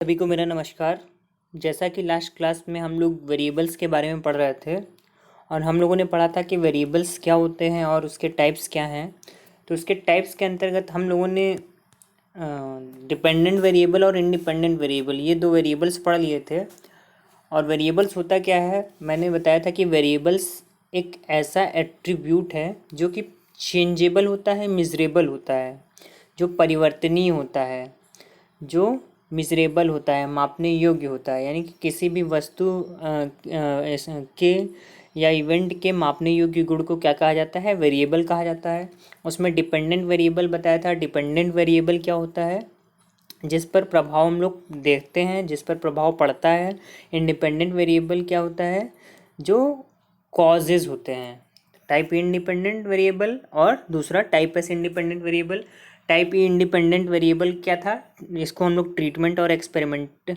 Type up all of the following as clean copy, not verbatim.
सभी को मेरा नमस्कार। जैसा कि लास्ट क्लास में हम लोग वेरिएबल्स के बारे में पढ़ रहे थे और हम लोगों ने पढ़ा था कि वेरिएबल्स क्या होते हैं और उसके टाइप्स क्या हैं। तो उसके टाइप्स के अंतर्गत हम लोगों ने डिपेंडेंट वेरिएबल और इंडिपेंडेंट वेरिएबल ये दो वेरिएबल्स पढ़ लिए थे। और वेरिएबल्स होता क्या है, मैंने बताया था कि वेरिएबल्स एक ऐसा एट्रीब्यूट है जो कि चेंजेबल होता है, मिजरेबल होता है, जो परिवर्तनीय होता है, जो मिजरेबल होता है, मापने योग्य होता है। यानी कि किसी भी वस्तु के या इवेंट के मापने योग्य गुण को क्या कहा जाता है, वेरिएबल कहा जाता है। उसमें डिपेंडेंट वेरिएबल बताया था। डिपेंडेंट वेरिएबल क्या होता है, जिस पर प्रभाव हम लोग देखते हैं, जिस पर प्रभाव पड़ता है। इंडिपेंडेंट वेरिएबल क्या होता है, जो कॉजेज होते हैं। टाइप ई इंडिपेंडेंट वेरिएबल और दूसरा type S independent variable. Type ई इंडिपेंडेंट वेरिएबल क्या था, इसको हम लोग ट्रीटमेंट और एक्सपेरिमेंट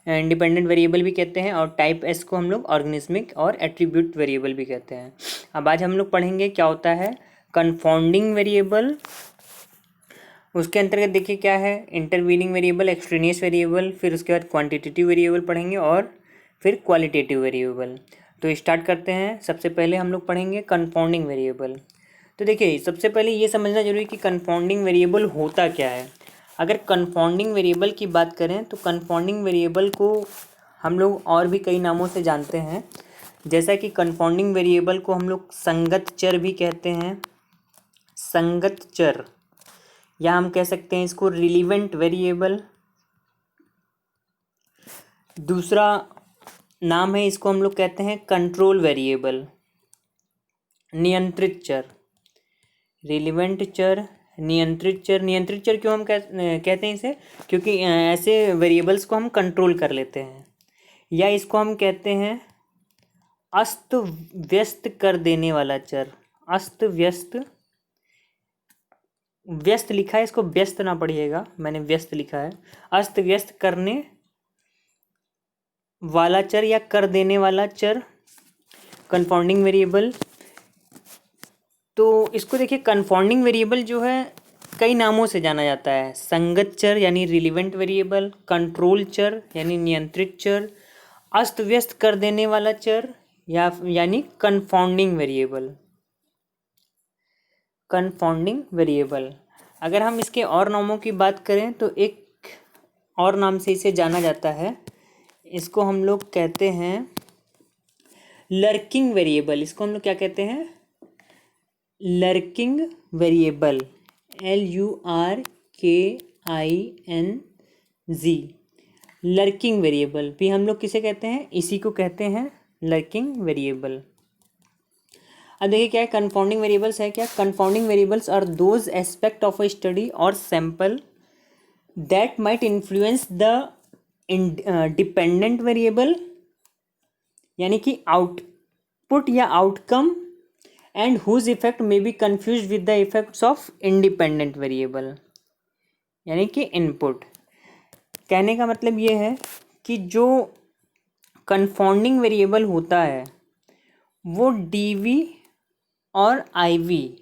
इंडिपेंडेंट वेरिएबल भी कहते हैं, और टाइप एस को हम लोग ऑर्गेनिज्मिक और एट्रीब्यूट वेरिएबल भी कहते हैं। अब आज हम लोग पढ़ेंगे क्या होता है कन्फाउंडिंग वेरिएबल। उसके अंतर्गत देखिए क्या है, इंटरवीनिंग वेरिएबल, एक्सट्रेनियस वेरिएबल, फिर उसके बाद क्वांटिटेटिव वेरिएबल पढ़ेंगे और फिर क्वालिटेटिव वेरिएबल। तो स्टार्ट करते हैं। सबसे पहले हम लोग पढ़ेंगे कन्फाउंडिंग वेरिएबल। तो देखिए सबसे पहले ये समझना जरूरी कि कन्फाउंडिंग वेरिएबल होता क्या है। अगर कन्फाउंडिंग वेरिएबल की बात करें तो कन्फाउंडिंग वेरिएबल को हम लोग और भी कई नामों से जानते हैं। जैसा कि कन्फाउंडिंग वेरिएबल को हम लोग संगत चर भी कहते हैं, संगत चर, या हम कह सकते हैं इसको रिलीवेंट वेरिएबल। दूसरा नाम है, इसको हम लोग कहते हैं कंट्रोल वेरिएबल, नियंत्रित चर। रिलीवेंट चर, नियंत्रित चर। नियंत्रित चर क्यों हम कहते हैं इसे, क्योंकि ऐसे वेरिएबल्स को हम कंट्रोल कर लेते हैं। या इसको हम कहते हैं अस्त व्यस्त कर देने वाला चर। अस्त व्यस्त, व्यस्त लिखा है, इसको व्यस्त ना पढ़िएगा, मैंने व्यस्त लिखा है। अस्त व्यस्त करने वाला चर या कर देने वाला चर, कन्फाउंडिंग वेरिएबल। तो इसको देखिए, कन्फाउंडिंग वेरिएबल जो है कई नामों से जाना जाता है। संगत चर यानी रिलीवेंट वेरिएबल, कंट्रोल चर यानी नियंत्रित चर, अस्त व्यस्त कर देने वाला चर यानी कन्फाउंडिंग वेरिएबल। Confounding variable. अगर हम इसके और नामों की बात करें तो एक और नाम से इसे जाना जाता है, इसको हम लोग कहते हैं लर्किंग वेरिएबल। इसको हम लोग क्या कहते हैं, lurking variable, LURKING। Lurking variable भी हम लोग किसे कहते हैं, इसी को कहते हैं लर्किंग वेरिएबल। अब देखिए क्या है कन्फाउंडिंग वेरिएबल्स है। क्या confounding variables are those aspect of a study और sample that might influence the dependent variable, यानी कि आउटपुट या outcome, and whose effect may be confused with the effects of independent variable, यानी कि input. कहने का मतलब ये है कि जो कन्फाउंडिंग वेरिएबल होता है वो डीवी और आईवी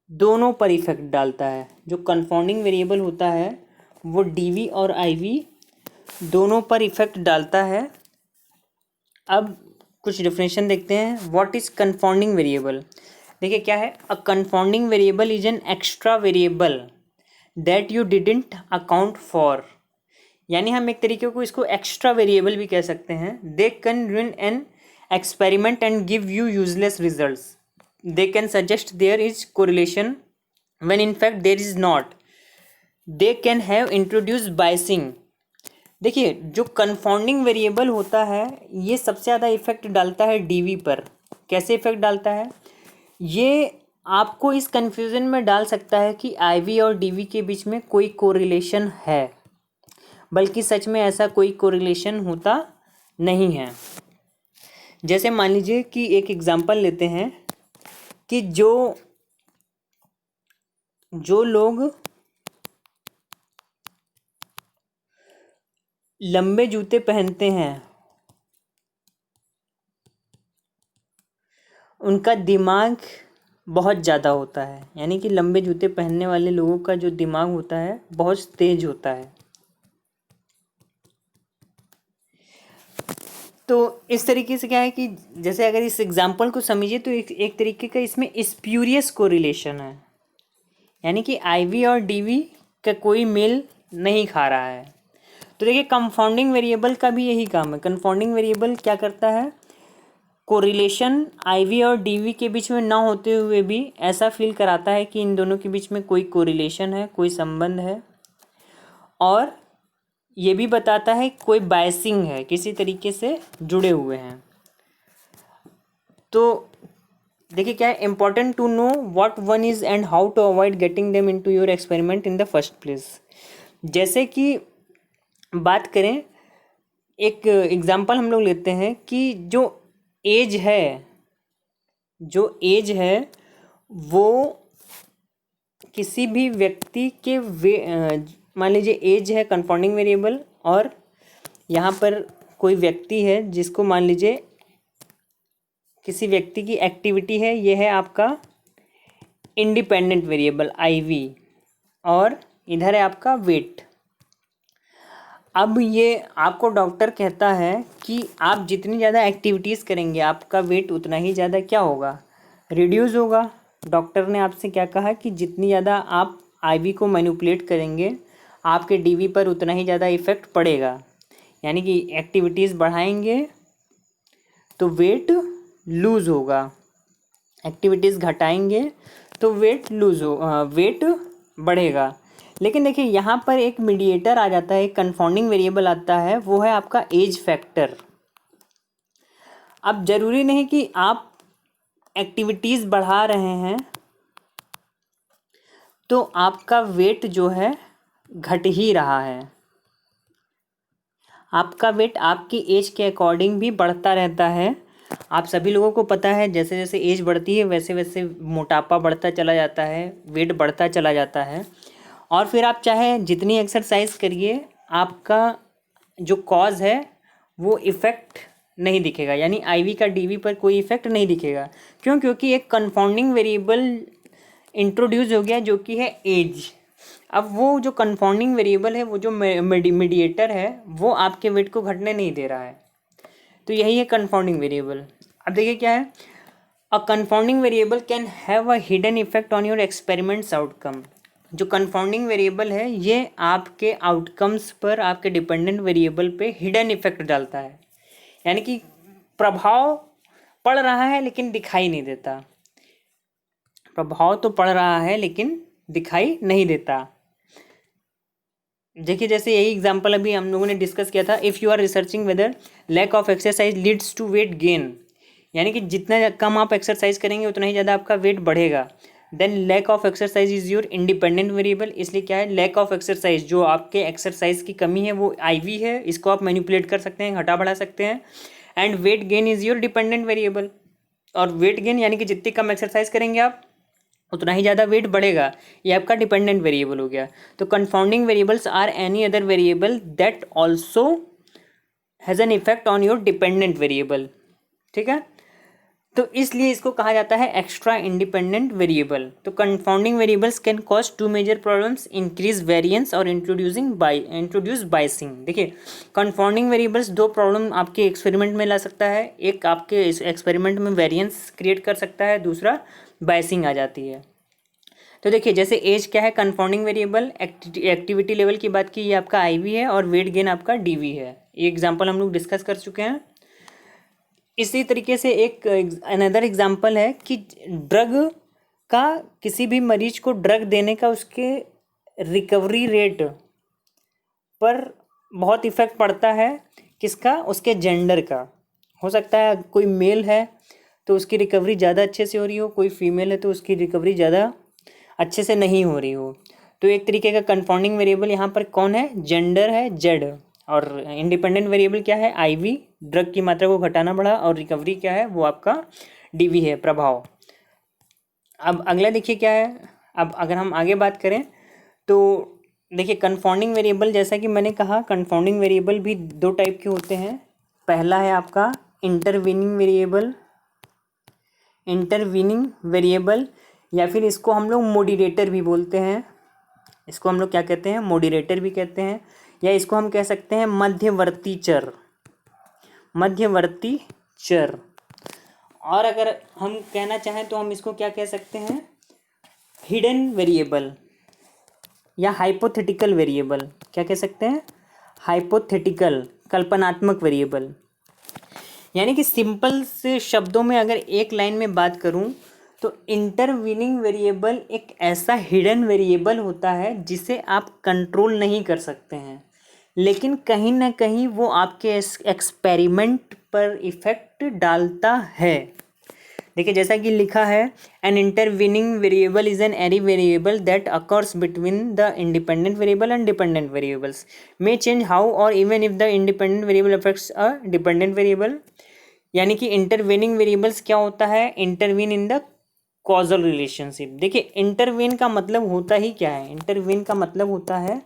दोनों पर इफेक्ट डालता है। जो कन्फाउंडिंग वेरिएबल होता है वो डीवी और आईवी दोनों पर इफेक्ट डालता है। अब कुछ डिफिनेशन देखते हैं। What is confounding variable. देखिए क्या है, a confounding variable is an extra variable that you didn't account for. यानी हम एक तरीके को इसको एक्स्ट्रा वेरिएबल भी कह सकते हैं। They can run an experiment and give you useless results. They can suggest there is correlation when in fact there is not. They can have introduce biasing. देखिए जो कन्फाउंडिंग वेरिएबल होता है ये सबसे ज़्यादा इफेक्ट डालता है डीवी पर। कैसे इफेक्ट डालता है, ये आपको इस कन्फ्यूज़न में डाल सकता है कि आईवी और डीवी के बीच में कोई कोरिलेशन है, बल्कि सच में ऐसा कोई कोरिलेशन होता नहीं है। जैसे मान लीजिए कि एक एग्जांपल लेते हैं कि जो लोग लंबे जूते पहनते हैं उनका दिमाग बहुत ज़्यादा होता है। यानी कि लंबे जूते पहनने वाले लोगों का जो दिमाग होता है बहुत तेज होता है। तो इस तरीके से क्या है कि जैसे अगर इस एग्जांपल को समझिए तो एक तरीके का इसमें स्प्यूरियस कोरिलेशन है, यानी कि आईवी और डीवी का कोई मेल नहीं खा रहा है। तो देखिए कंफाउंडिंग वेरिएबल का भी यही काम है। कंफाउंडिंग वेरिएबल क्या करता है, कोरिलेशन आईवी और डीवी के बीच में ना होते हुए भी ऐसा फील कराता है कि इन दोनों के बीच में कोई कोरिलेशन है, कोई संबंध है, और ये भी बताता है कोई बायसिंग है, किसी तरीके से जुड़े हुए हैं। तो देखिए क्या है, important to know what one is and how to avoid getting them into your experiment in the first place. जैसे कि बात करें, एक एग्जांपल हम लोग लेते हैं कि जो एज है वो किसी भी व्यक्ति के मान लीजिए एज है कंफाउंडिंग वेरिएबल, और यहाँ पर कोई व्यक्ति है जिसको मान लीजिए किसी व्यक्ति की एक्टिविटी है, ये है आपका इंडिपेंडेंट वेरिएबल आईवी, और इधर है आपका वेट। अब ये आपको डॉक्टर कहता है कि आप जितनी ज़्यादा एक्टिविटीज़ करेंगे आपका वेट उतना ही ज़्यादा क्या होगा, रिड्यूस होगा। डॉक्टर ने आपसे क्या कहा कि जितनी ज़्यादा आप आईवी को मैनिपुलेट करेंगे आपके डीवी पर उतना ही ज़्यादा इफ़ेक्ट पड़ेगा, यानी कि एक्टिविटीज़ बढ़ाएंगे तो वेट लूज़ होगा, एक्टिविटीज़ घटाएंगे तो वेट बढ़ेगा। लेकिन देखिए यहाँ पर एक मीडिएटर आ जाता है, एक कंफाउंडिंग वेरिएबल आता है, वो है आपका एज फैक्टर। अब ज़रूरी नहीं कि आप एक्टिविटीज़ बढ़ा रहे हैं तो आपका वेट जो है घट ही रहा है, आपका वेट आपकी एज के अकॉर्डिंग भी बढ़ता रहता है। आप सभी लोगों को पता है जैसे जैसे एज बढ़ती है वैसे वैसे मोटापा बढ़ता चला जाता है, वेट बढ़ता चला जाता है। और फिर आप चाहे जितनी एक्सरसाइज करिए आपका जो कॉज है वो इफ़ेक्ट नहीं दिखेगा, यानी आईवी का डीवी पर कोई इफ़ेक्ट नहीं दिखेगा। क्यों? क्योंकि एक कंफाउंडिंग वेरिएबल इंट्रोड्यूस हो गया जो कि है एज। अब वो जो कंफाउंडिंग वेरिएबल है, वो जो मीडिएटर है, वो आपके वेट को घटने नहीं दे रहा है। तो यही है कंफाउंडिंग वेरिएबल। अब देखिए क्या है, a confounding variable can have a hidden effect on your experiments outcome. जो कंफाउंडिंग वेरिएबल है ये आपके आउटकम्स पर, आपके डिपेंडेंट वेरिएबल पे हिडन इफेक्ट डालता है, यानी कि प्रभाव पड़ रहा है लेकिन दिखाई नहीं देता। प्रभाव तो पड़ रहा है लेकिन दिखाई नहीं देता। देखिए जैसे यही एग्जांपल अभी हम लोगों ने डिस्कस किया था, if you are researching whether lack of exercise leads to weight gain, यानी कि जितना कम आप एक्सरसाइज करेंगे उतना ही ज़्यादा आपका वेट बढ़ेगा। Then lack of exercise is your independent variable, इसलिए क्या है, लैक ऑफ एक्सरसाइज, जो आपके एक्सरसाइज की कमी है वो आईवी है, इसको आप मैनिपुलेट कर सकते हैं, घटा बढ़ा सकते हैं। And weight gain is your dependent variable, और वेट गेन यानी कि जितनी कम एक्सरसाइज करेंगे आप उतना ही ज़्यादा वेट बढ़ेगा, ये आपका डिपेंडेंट वेरिएबल हो गया। तो confounding variables are any other variable that also has an effect on your dependent variable, ठीक है। तो इसलिए इसको कहा जाता है एक्स्ट्रा इंडिपेंडेंट वेरिएबल। तो confounding variables can cause two major problems, increase variance और इंट्रोड्यूस बाइसिंग। देखिए कंफाउंडिंग वेरिएबल्स दो प्रॉब्लम आपके एक्सपेरिमेंट में ला सकता है, एक आपके इस एक्सपेरिमेंट में वेरिएंस क्रिएट कर सकता है, दूसरा बाइसिंग आ जाती है। तो देखिए जैसे एज क्या है कंफाउंडिंग वेरिएबल, एक्टिविटी लेवल की बात की ये आपका आईवी है, और वेट गेन आपका डीवी है। ये एग्जांपल हम लोग डिस्कस कर चुके हैं। इसी तरीके से एक अनदर एग्जांपल है कि ड्रग का, किसी भी मरीज को ड्रग देने का उसके रिकवरी रेट पर बहुत इफ़ेक्ट पड़ता है। किसका? उसके जेंडर का। हो सकता है कोई मेल है तो उसकी रिकवरी ज़्यादा अच्छे से हो रही हो, कोई फीमेल है तो उसकी रिकवरी ज़्यादा अच्छे से नहीं हो रही हो। तो एक तरीके का कंफाउंडिंग वेरिएबल यहाँ पर कौन है? जेंडर है, जेड। और इंडिपेंडेंट वेरिएबल क्या है? आईवी, ड्रग की मात्रा को घटाना बढ़ा, और रिकवरी क्या है? वो आपका डीवी है, प्रभाव। अब अगला देखिए क्या है। अब अगर हम आगे बात करें तो देखिए कंफाउंडिंग वेरिएबल, जैसा कि मैंने कहा कंफाउंडिंग वेरिएबल भी दो टाइप के होते हैं। पहला है आपका इंटरवीनिंग वेरिएबल, या फिर इसको हम लोग मॉड्यूलेटर भी बोलते हैं। इसको हम लोग क्या कहते हैं? मॉड्यूलेटर भी कहते हैं, या इसको हम कह सकते हैं मध्यवर्ती चर। मध्यवर्ती चर। और अगर हम कहना चाहें तो हम इसको क्या कह सकते हैं, हिडन वेरिएबल या हाइपोथेटिकल वेरिएबल। क्या कह सकते हैं, हाइपोथेटिकल, कल्पनात्मक वेरिएबल। यानी कि सिंपल से शब्दों में अगर एक लाइन में बात करूं तो इंटरवीनिंग वेरिएबल एक ऐसा हिडन वेरिएबल होता है जिसे आप कंट्रोल नहीं कर सकते हैं, लेकिन कहीं ना कहीं वो आपके एक्सपेरिमेंट पर इफेक्ट डालता है। देखिए जैसा कि लिखा है, an intervening variable is an any variable that occurs between the independent variable and dependent variables may change how or even if the independent variable affects a dependent variable. यानी कि इंटरवीनिंग वेरिएबल्स क्या होता है, intervene in the causal relationship. देखिए intervene का मतलब होता ही क्या है, इंटरवीन का मतलब होता है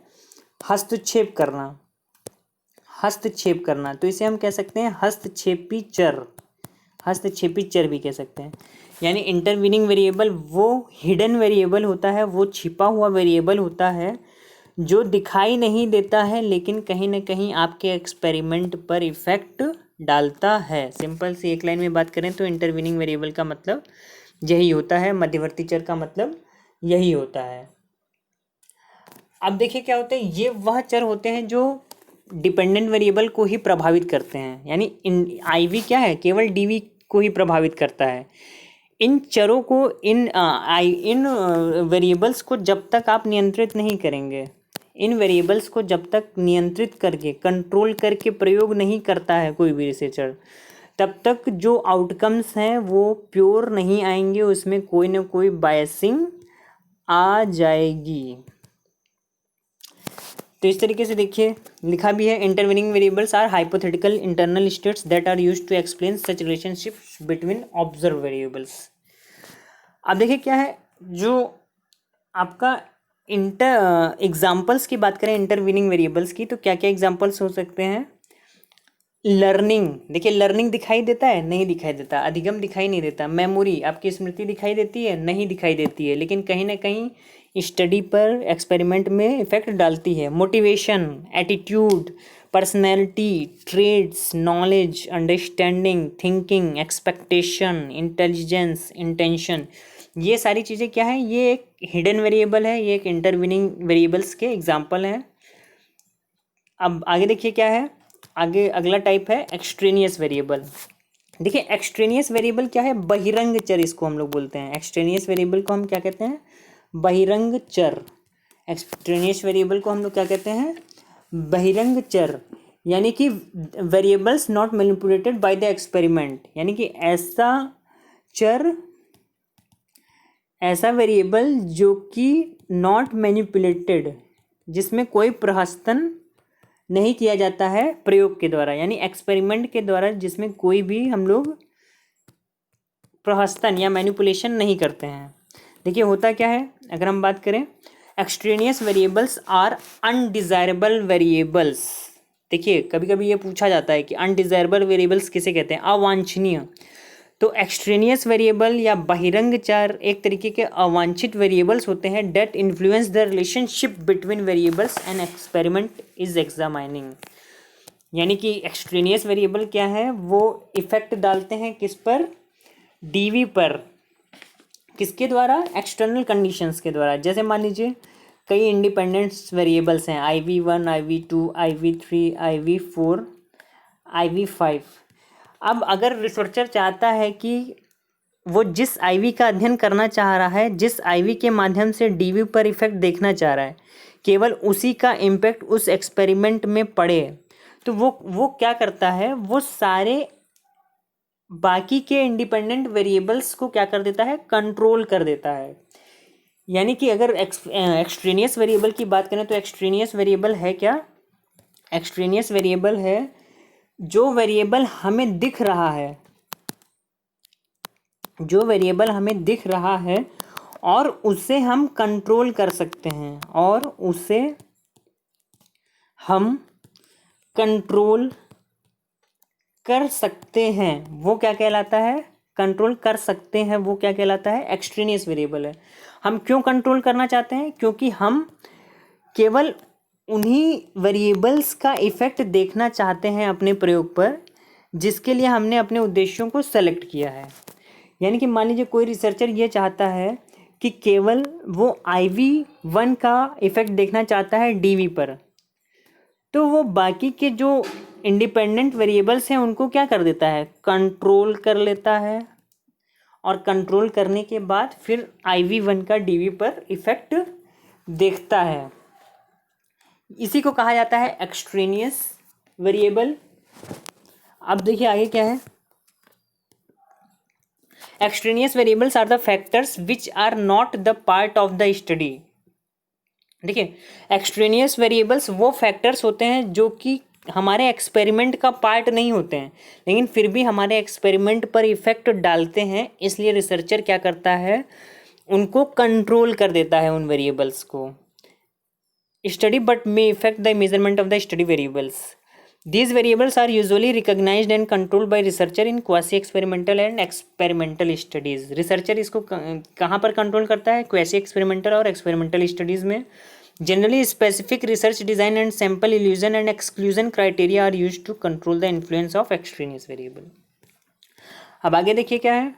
हस्तक्षेप करना, हस्तक्षेप करना। तो इसे हम कह सकते हैं हस्तक्षेपी चर, हस्तक्षेपी चर भी कह सकते हैं। यानी इंटरवीनिंग वेरिएबल वो हिडन वेरिएबल होता है, वो छिपा हुआ वेरिएबल होता है जो दिखाई नहीं देता है लेकिन कहीं ना कहीं आपके एक्सपेरिमेंट पर इफेक्ट डालता है। सिंपल सी एक लाइन में बात करें तो इंटरवीनिंग वेरिएबल का मतलब यही होता है, मध्यवर्ती चर का मतलब यही होता है। अब देखिए क्या होता है, ये वह चर होते हैं जो डिपेंडेंट वेरिएबल को ही प्रभावित करते हैं। यानी इन आईवी क्या है, केवल डीवी को ही प्रभावित करता है। इन चरों को, इन वेरिएबल्स को जब तक आप नियंत्रित नहीं करेंगे, इन वेरिएबल्स को जब तक नियंत्रित करके, कंट्रोल करके प्रयोग नहीं करता है कोई भी रिसर्चर, तब तक जो आउटकम्स हैं वो प्योर नहीं आएंगे, उसमें कोई ना कोई बायसिंग आ जाएगी। तो इस तरीके से देखिए लिखा भी है, intervening variables are hypothetical internal states that are used to explain such relationships between observe variables. अब देखिए क्या है, जो आपका एग्जाम्पल्स की बात करें इंटरवीनिंग वेरिएबल्स की, तो क्या क्या एग्जाम्पल्स हो सकते हैं। लर्निंग, देखिए लर्निंग दिखाई देता है, नहीं दिखाई देता। अधिगम दिखाई नहीं देता। मेमोरी, आपकी स्मृति दिखाई देती है, नहीं दिखाई देती है, लेकिन कहीं ना कहीं स्टडी पर, एक्सपेरिमेंट में इफेक्ट डालती है। Motivation, attitude, personality, traits, knowledge, understanding, thinking, expectation, intelligence, intention, ये सारी चीज़ें क्या है, ये एक हिडन वेरिएबल है, ये एक इंटरवीनिंग वेरिएबल्स के एग्जाम्पल हैं। अब आगे देखिए क्या है, आगे अगला टाइप है एक्सट्रेनियस वेरिएबल। देखिए एक्सट्रेनियस वेरिएबल क्या है, बहिरंग चर इसको हम लोग बोलते हैं। एक्सट्रेनियस वेरिएबल को हम क्या कहते हैं, बहिरंग चर। एक्सट्रेनियस वेरिएबल को हम लोग क्या कहते हैं, बहिरंग चर। यानी कि variables not manipulated by the experiment. यानी कि ऐसा चर, ऐसा वेरिएबल जो कि नॉट मैनिपुलेटेड, जिसमें कोई प्रहसन नहीं किया जाता है प्रयोग के द्वारा, यानी एक्सपेरिमेंट के द्वारा, जिसमें कोई भी हम लोग प्रहसन या मैनिपुलेशन नहीं करते हैं। देखिए होता क्या है, अगर हम बात करें, extraneous variables are undesirable variables. देखिए कभी कभी ये पूछा जाता है कि अनडिजायरेबल वेरिएबल्स किसे कहते हैं, अवांछनीय। तो एक्सट्रेनियस वेरिएबल या बहिरंग चर एक तरीके के अवांछित वेरिएबल्स होते हैं that influence the relationship between variables and experiment is examining. यानी कि एक्सट्रेनियस वेरिएबल क्या है, वो इफेक्ट डालते हैं किस पर, डीवी पर। किसके द्वारा, एक्सटर्नल कंडीशंस के द्वारा। जैसे मान लीजिए कई इंडिपेंडेंट वेरिएबल्स हैं, IV1, IV2, IV3, IV4, IV5। अब अगर रिसर्चर चाहता है कि वो जिस आईवी का अध्ययन करना चाह रहा है, जिस आईवी के माध्यम से डीवी पर इफेक्ट देखना चाह रहा है, केवल उसी का इम्पैक्ट उस एक्सपेरिमेंट में पड़े, तो वो क्या करता है, वो सारे बाकी के इंडिपेंडेंट वेरिएबल्स को क्या कर देता है, कंट्रोल कर देता है। यानी कि अगर एक्सट्रेनियस वेरिएबल की बात करें तो एक्सट्रेनियस वेरिएबल है क्या, एक्सट्रेनियस वेरिएबल है जो वेरिएबल हमें दिख रहा है, जो वेरिएबल हमें दिख रहा है और उसे हम कंट्रोल कर सकते हैं, और उसे हम कंट्रोल कर सकते हैं, वो क्या कहलाता है, कंट्रोल कर सकते हैं, वो क्या कहलाता है, एक्सट्रेनियस वेरिएबल है। हम क्यों कंट्रोल करना चाहते हैं, क्योंकि हम केवल उन्हीं वेरिएबल्स का इफेक्ट देखना चाहते हैं अपने प्रयोग पर जिसके लिए हमने अपने उद्देश्यों को सेलेक्ट किया है। यानी कि मान लीजिए कोई रिसर्चर ये चाहता है कि केवल वो IV1 का इफ़ेक्ट देखना चाहता है DV पर, तो वो बाकी के जो इंडिपेंडेंट वेरिएबल्स हैं उनको क्या कर देता है, कंट्रोल कर लेता है, और कंट्रोल करने के बाद फिर IV1 का DV पर इफ़ेक्ट देखता है। इसी को कहा जाता है एक्सट्रेनियस वेरिएबल। अब देखिए आगे क्या है, extraneous variables are the factors which are not the part of the study. देखिए एक्सट्रेनियस वेरिएबल्स वो फैक्टर्स होते हैं जो कि हमारे एक्सपेरिमेंट का पार्ट नहीं होते हैं, लेकिन फिर भी हमारे एक्सपेरिमेंट पर इफेक्ट डालते हैं। इसलिए रिसर्चर क्या करता है, उनको कंट्रोल कर देता है उन वेरिएबल्स को। Study but may effect the measurement of the study variables. These variables are usually recognized and controlled by researcher in quasi-experimental and experimental studies. Researcher इसको कहाँ पर कंट्रोल करता है, क्वेसी एक्सपेरिमेंटल और एक्सपेरिमेंटल स्टडीज़ में। Generally specific research design and sample inclusion and exclusion criteria are used to control the influence of extraneous variable. अब आगे देखिए क्या है,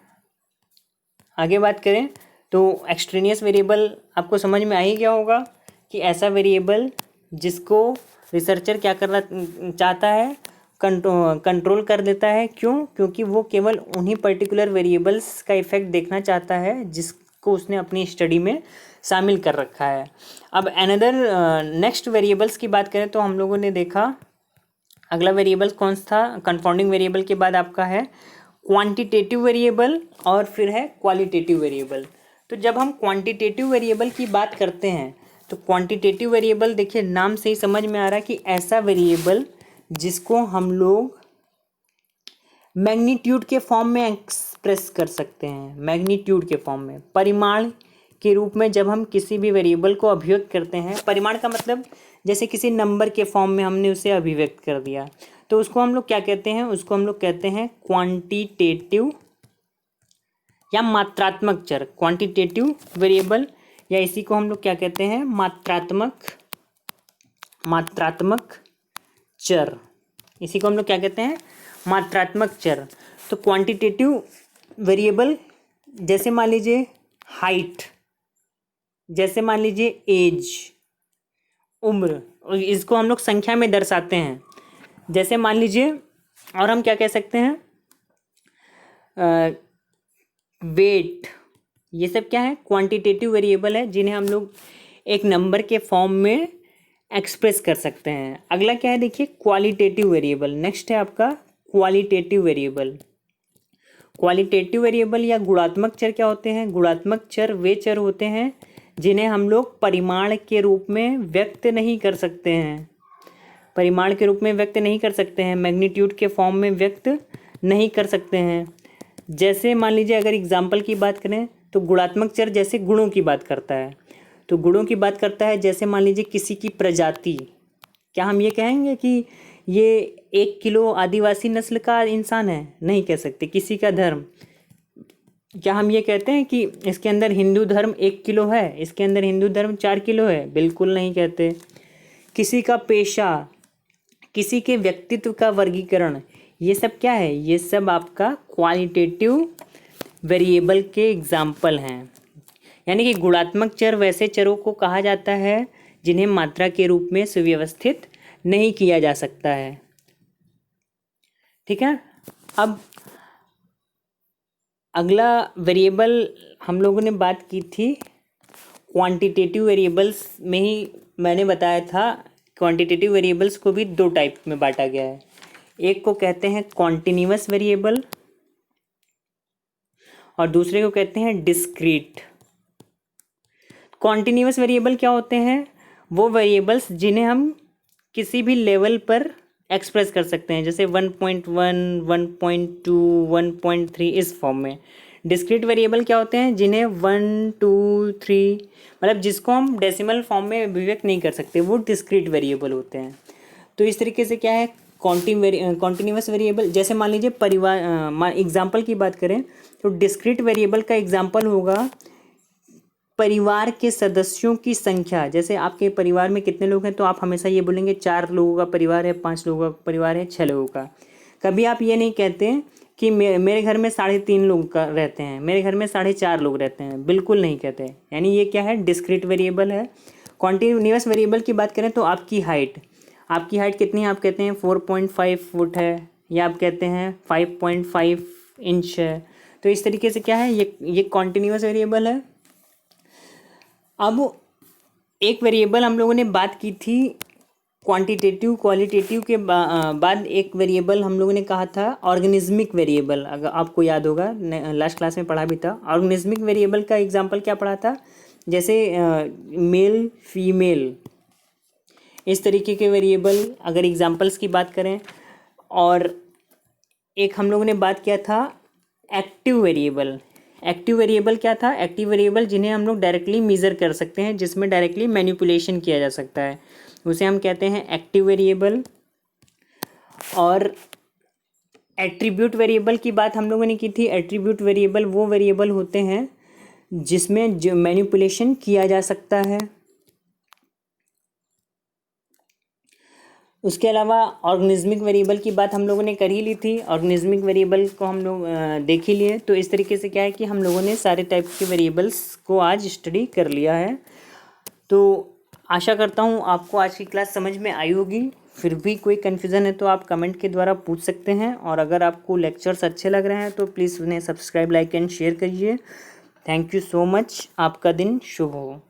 आगे बात करें तो एक्सट्रेनियस वेरिएबल आपको समझ में आ ही गया होगा कि ऐसा वेरिएबल जिसको रिसर्चर क्या करना चाहता है, कंट्रोल कर देता है। क्यों? क्योंकि वो केवल उन्हीं पर्टिकुलर वेरिएबल्स का इफेक्ट देखना चाहता है जिसको उसने अपनी स्टडी में शामिल कर रखा है। अब अनदर नेक्स्ट वेरिएबल्स की बात करें तो हम लोगों ने देखा अगला वेरिएबल कौन सा था, कंफाउंडिंग वेरिएबल के बाद आपका है क्वांटिटेटिव वेरिएबल और फिर है क्वालिटेटिव वेरिएबल। तो जब हम क्वांटिटेटिव वेरिएबल की बात करते हैं तो क्वांटिटेटिव वेरिएबल देखिए नाम से ही समझ में आ रहा है कि ऐसा वेरिएबल जिसको हम लोग मैग्नीट्यूड के फॉर्म में एक्सप्रेस कर सकते हैं। मैग्नीट्यूड के फॉर्म में, परिमाण के रूप में जब हम किसी भी वेरिएबल को अभिव्यक्त करते हैं, परिमाण का मतलब जैसे किसी नंबर के फॉर्म में हमने उसे अभिव्यक्त कर दिया, तो उसको हम लोग क्या कहते हैं, उसको हम लोग कहते हैं क्वांटिटेटिव या मात्रात्मक चर, क्वांटिटेटिव वेरिएबल, या इसी को हम लोग क्या कहते हैं, मात्रात्मक चर। इसी को हम लोग क्या कहते हैं, मात्रात्मक चर। तो क्वांटिटेटिव वेरिएबल जैसे मान लीजिए हाइट, जैसे मान लीजिए एज, उम्र, इसको हम लोग संख्या में दर्शाते हैं। जैसे मान लीजिए, और हम क्या कह सकते हैं, वेट, ये सब क्या है, क्वांटिटेटिव वेरिएबल है जिन्हें हम लोग एक नंबर के फॉर्म में एक्सप्रेस कर सकते हैं। अगला क्या है देखिए, क्वालिटेटिव वेरिएबल। नेक्स्ट है आपका क्वालिटेटिव वेरिएबल। क्वालिटेटिव वेरिएबल या गुणात्मक चर क्या होते हैं, गुणात्मक चर वे चर होते हैं जिन्हें हम लोग परिमाण के रूप में व्यक्त नहीं कर सकते हैं, परिमाण के रूप में व्यक्त नहीं कर सकते हैं, मैग्नीट्यूड के फॉर्म में व्यक्त नहीं कर सकते हैं। जैसे मान लीजिए अगर एग्जाम्पल की बात करें तो गुणात्मक चर जैसे गुणों की बात करता है, तो गुणों की बात करता है जैसे मान लीजिए किसी की प्रजाति, क्या हम ये कहेंगे कि ये 1 किलो आदिवासी नस्ल का इंसान है, नहीं कह सकते। किसी का धर्म, क्या हम ये कहते हैं कि इसके अंदर हिंदू धर्म 1 किलो है, इसके अंदर हिंदू धर्म 4 किलो है, बिल्कुल नहीं कहते। किसी का पेशा, किसी के व्यक्तित्व का वर्गीकरण, ये सब क्या है, ये सब आपका क्वालिटेटिव वेरिएबल के एग्जाम्पल हैं। यानी कि गुणात्मक चर वैसे चरों को कहा जाता है जिन्हें मात्रा के रूप में सुव्यवस्थित नहीं किया जा सकता है। ठीक है, अब अगला वेरिएबल हम लोगों ने बात की थी क्वांटिटेटिव वेरिएबल्स में ही, मैंने बताया था क्वांटिटेटिव वेरिएबल्स को भी 2 टाइप में बांटा गया है। एक को कहते हैं कॉन्टिन्यूअस वेरिएबल और दूसरे को कहते हैं डिस्क्रीट। कॉन्टिन्यूअस वेरिएबल क्या होते हैं, वो वेरिएबल्स जिन्हें हम किसी भी लेवल पर एक्सप्रेस कर सकते हैं, जैसे 1.1, 1.2, 1.3 इस फॉर्म में। डिस्क्रीट वेरिएबल क्या होते हैं, जिन्हें 1, 2, 3 मतलब जिसको हम डेसिमल फॉर्म में अभिव्यक्त नहीं कर सकते, वो डिस्क्रीट वेरिएबल होते हैं। तो इस तरीके से क्या है, कॉन्टिन्यूअस वेरिएबल, जैसे मान लीजिए परिवार, एग्जाम्पल की बात करें तो डिस्क्रीट वेरिएबल का एग्जाम्पल होगा परिवार के सदस्यों की संख्या। जैसे आपके परिवार में कितने लोग हैं, तो आप हमेशा ये बोलेंगे 4 लोगों का परिवार है, 5 लोगों का परिवार है, 6 लोगों का। कभी आप ये नहीं कहते कि मेरे घर में 3.5 लोग रहते हैं, मेरे घर में 4.5 लोग रहते हैं, बिल्कुल नहीं कहते। यानी ये क्या है, डिस्क्रीट वेरिएबल है। कॉन्टिन्यूस वेरिएबल की बात करें तो आपकी हाइट कितनी है, आप कहते हैं 4.5 फुट है, या आप कहते हैं 5.5 इंच है। तो इस तरीके से क्या है, ये कॉन्टिन्यूस वेरिएबल है। अब एक वेरिएबल हम लोगों ने बात की थी क्वांटिटेटिव क्वालिटेटिव के बाद एक वेरिएबल हम लोगों ने कहा था ऑर्गेनिज्मिक वेरिएबल। अगर आपको याद होगा, लास्ट क्लास में पढ़ा भी था। ऑर्गेनिज्मिक वेरिएबल का एग्जांपल क्या पढ़ा था, जैसे मेल फीमेल, इस तरीके के वेरिएबल अगर एग्जांपल्स की बात करें। और एक हम लोगों ने बात किया था एक्टिव वेरिएबल। एक्टिव वेरिएबल क्या था, एक्टिव वेरिएबल जिन्हें हम लोग डायरेक्टली मेज़र कर सकते हैं, जिसमें डायरेक्टली मैनिपुलेशन किया जा सकता है, उसे हम कहते हैं एक्टिव वेरिएबल। और एट्रीब्यूट वेरिएबल की बात हम लोगों ने की थी। एट्रीब्यूट वेरिएबल वो वेरिएबल होते हैं जिसमें जो मैनिपुलेशन किया जा सकता है। उसके अलावा ऑर्गेनिज्मिक वेरिएबल की बात हम लोगों ने कर ही ली थी। ऑर्गेनिज्मिक वेरिएबल को हम लोग देख ही लिए। तो इस तरीके से क्या है कि हम लोगों ने सारे टाइप के वेरिएबल्स को आज स्टडी कर लिया है। तो आशा करता हूँ आपको आज की क्लास समझ में आई होगी। फिर भी कोई कन्फ्यूज़न है तो आप कमेंट के द्वारा पूछ सकते हैं। और अगर आपको लेक्चर्स अच्छे लग रहे हैं तो प्लीज़ उन्हें सब्सक्राइब, लाइक एंड शेयर करिए। Thank you so much. आपका दिन शुभ हो।